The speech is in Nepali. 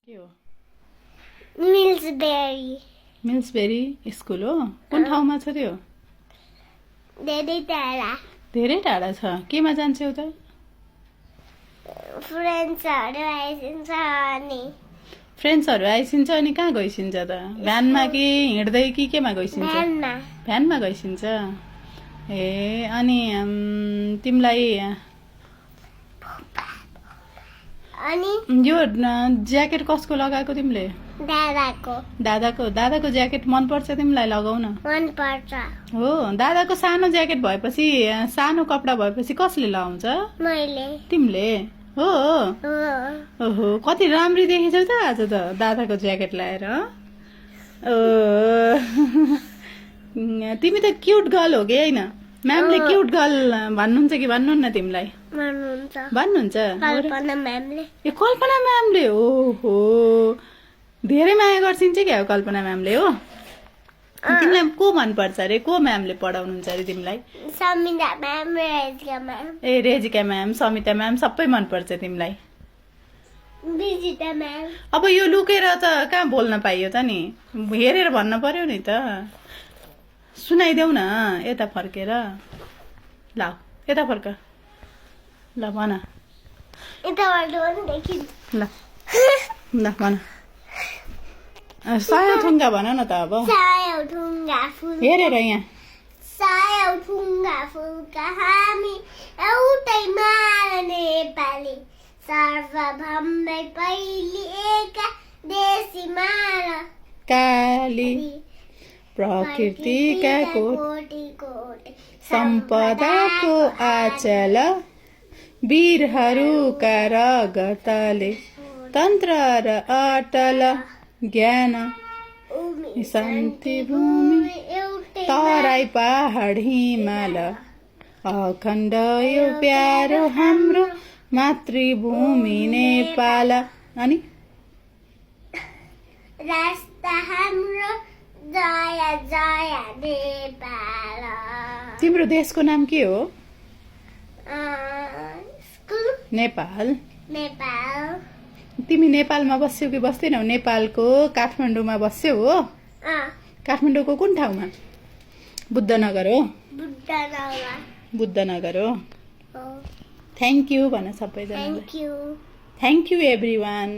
के हो? मिल्सबेरी मिल्सबेरी स्कुल हो? कुन ठाउँमा छ त्यो? धेरै टाढा। धेरै टाढा छ। केमा जान्छौ त? फ्रेन्ड्सहरू आइसिन्छ अनि फ्रेन्ड्सहरू आइसिन्छ अनि कहाँ गइसिन्छ त? भ्यानमा कि हिँड्दै कि केमा गइसिन्छ? भ्यानमा। भ्यानमा गइसिन्छ। ए अनि तिमीलाई अनि यो ज्याकेट कसको लगाएको तिमीले? दादाको दादाको ज्याकेट मन पर्छ तिमीलाई? लगाउन मन पर्छ। हो। दादाको सानो ज्याकेट भएपछि, सानो कपडा भएपछि कसले लगाउँछ? मैले। तिमीले? हो। ओहो, कति राम्री देखिन्छौ त आज त दादाको ज्याकेट लगाएर। तिमी त क्युट गर्ल हो कि होइन? म्यामले क्युट गर्ल भन्नुहुन्छ कि भन्नुहुन्न तिमीलाई? भन्नुहुन्छ। कल्पना म्यामले। ए कल्पना म्यामले? ओहो, धेरै माया गर्छिन्छ क्या कल्पना म्यामले? हो। तिमीलाई को मनपर्छ अरे? को म्यामले पढाउनुहुन्छ अरे तिमीलाई? Samita ma'am, Rejika ma'am. ए रेजिका म्याम, समिता म्याम सबै मनपर्छ तिमीलाई? विजिता म्याम। अब यो लुकेर त कहाँ बोल्न पाइयो त नि? हेरेर भन्न पर्यो नि त। सुनाइदेऊ न यता फर्केर। ल यता फर्क। ल भन। ल भन। सय ठुङ्गा भन न त अब। हेरेर यहाँ। सय ठुङ्गा फुलका हामी एउटै माला नेपाली सर्वभौमै पहिलिएका देशी माला काली प्रकृतिका कोटि कोटि सम्पदाको आचल वीरहरूका रगतले तन्त्र र अटल ज्ञान शान्ति भूमि तराई पहाड हिमाल अखण्ड यो प्यारो हाम्रो मातृभूमि नेपाल। अनि रास्ता हाम्रो जय जय नेपाल। तिम्रो देशको नाम के हो? नेपाल। तिमी नेपालमा बस्यौ कि बस्दैनौ? नेपालको काठमाडौँमा बस्यौ हो? काठमाडौँको कुन ठाउँमा? बुद्धनगर हो? बुद्धनगर हो। थ्याङ्क यू भन सबैजनालाई। Thank you everyone.